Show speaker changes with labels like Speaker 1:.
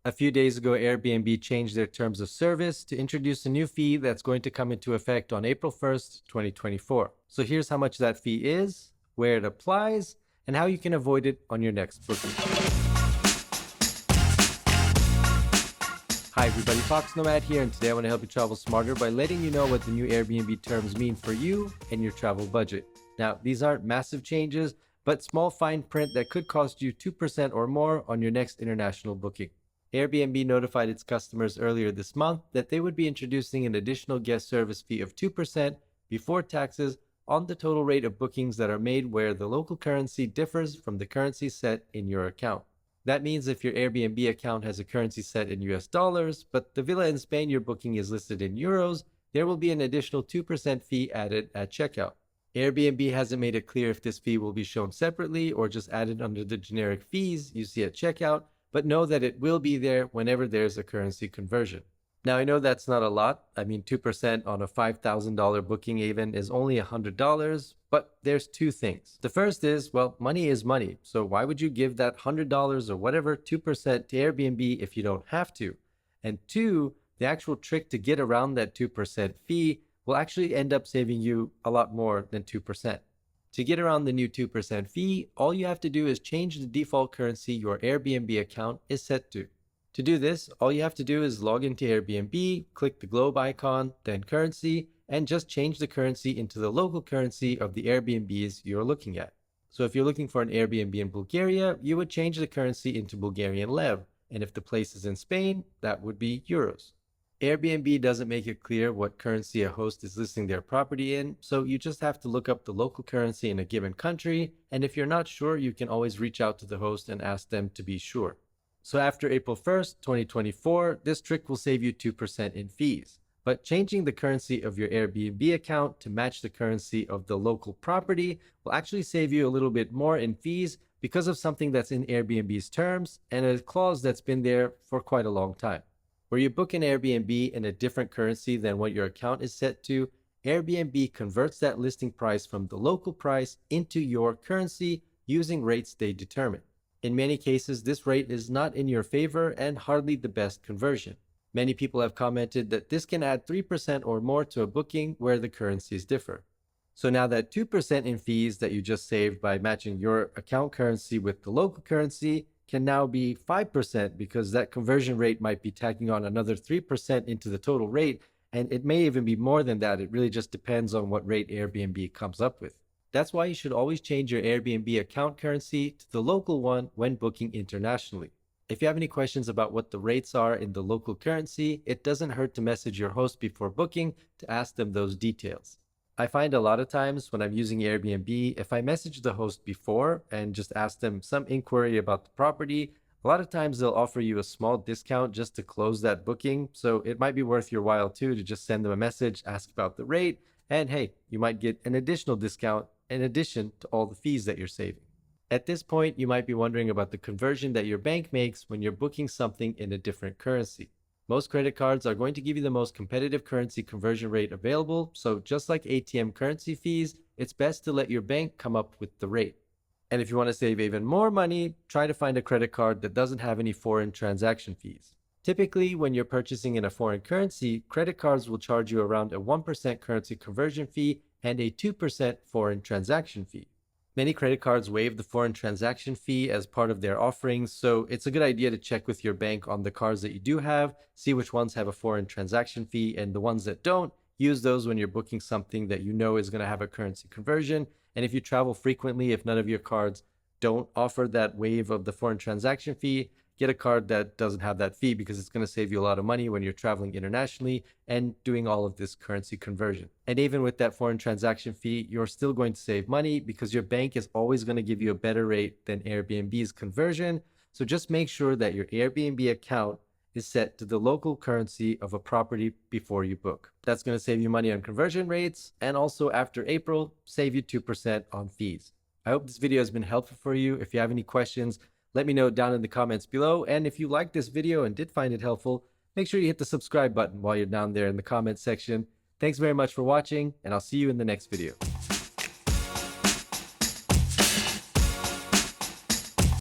Speaker 1: A few days ago, Airbnb changed their terms of service to introduce a new fee that's going to come into effect on April 1st, 2024. So here's how much that fee is, where it applies, and how you can avoid it on your next booking. Hi everybody, foXnoMad here, and today I want to help you travel smarter by letting you know what the new Airbnb terms mean for you and your travel budget. Now, these aren't massive changes, but small fine print that could cost you 2% or more on your next international booking. Airbnb notified its customers earlier this month that they would be introducing an additional guest service fee of 2% before taxes on the total rate of bookings that are made where the local currency differs from the currency set in your account. That means if your Airbnb account has a currency set in US dollars, but the villa in Spain you're booking is listed in euros, there will be an additional 2% fee added at checkout. Airbnb hasn't made it clear if this fee will be shown separately or just added under the generic fees you see at checkout, but know that it will be there whenever there's a currency conversion. Now, I know that's not a lot. I mean, 2% on a $5,000 booking even is only $100, but there's two things. The first is, well, money is money. So why would you give that $100 or whatever 2% to Airbnb if you don't have to? And two, the actual trick to get around that 2% fee will actually end up saving you a lot more than 2%. To get around the new 2% fee, all you have to do is change the default currency your Airbnb account is set to. To do this, all you have to do is log into Airbnb, click the globe icon, then currency, and just change the currency into the local currency of the Airbnbs you're looking at. So if you're looking for an Airbnb in Bulgaria, you would change the currency into Bulgarian lev, and if the place is in Spain, that would be euros. Airbnb doesn't make it clear what currency a host is listing their property in, so you just have to look up the local currency in a given country, and if you're not sure, you can always reach out to the host and ask them to be sure. So after April 1st, 2024, this trick will save you 2% in fees. But changing the currency of your Airbnb account to match the currency of the local property will actually save you a little bit more in fees because of something that's in Airbnb's terms and a clause that's been there for quite a long time. Where you book an Airbnb in a different currency than what your account is set to, Airbnb converts that listing price from the local price into your currency using rates they determine. In many cases, this rate is not in your favor and hardly the best conversion. Many people have commented that this can add 3% or more to a booking where the currencies differ. So now that 2% in fees that you just saved by matching your account currency with the local currency can now be 5% because that conversion rate might be tacking on another 3% into the total rate, and it may even be more than that. It really just depends on what rate Airbnb comes up with. That's why you should always change your Airbnb account currency to the local one when booking internationally. If you have any questions about what the rates are in the local currency, it doesn't hurt to message your host before booking to ask them those details. I find a lot of times when I'm using Airbnb, if I message the host before and just ask them some inquiry about the property, a lot of times they'll offer you a small discount just to close that booking. So it might be worth your while too to just send them a message, ask about the rate, and hey, you might get an additional discount in addition to all the fees that you're saving. At this point, you might be wondering about the conversion that your bank makes when you're booking something in a different currency. Most credit cards are going to give you the most competitive currency conversion rate available, so just like ATM currency fees, it's best to let your bank come up with the rate. And if you want to save even more money, try to find a credit card that doesn't have any foreign transaction fees. Typically, when you're purchasing in a foreign currency, credit cards will charge you around a 1% currency conversion fee and a 2% foreign transaction fee. Many credit cards waive the foreign transaction fee as part of their offerings, so it's a good idea to check with your bank on the cards that you do have, see which ones have a foreign transaction fee, and the ones that don't, use those when you're booking something that you know is going to have a currency conversion. And if you travel frequently, if none of your cards don't offer that waive of the foreign transaction fee, get a card that doesn't have that fee because it's going to save you a lot of money when you're traveling internationally and doing all of this currency conversion. And even with that foreign transaction fee, you're still going to save money because your bank is always going to give you a better rate than Airbnb's conversion. So just make sure that your Airbnb account is set to the local currency of a property before you book. That's going to save you money on conversion rates and also after April, save you 2% on fees. I hope this video has been helpful for you. If you have any questions, let me know down in the comments below. And if you liked this video and did find it helpful, make sure you hit the subscribe button while you're down there in the comments section. Thanks very much for watching, and I'll see you in the next video.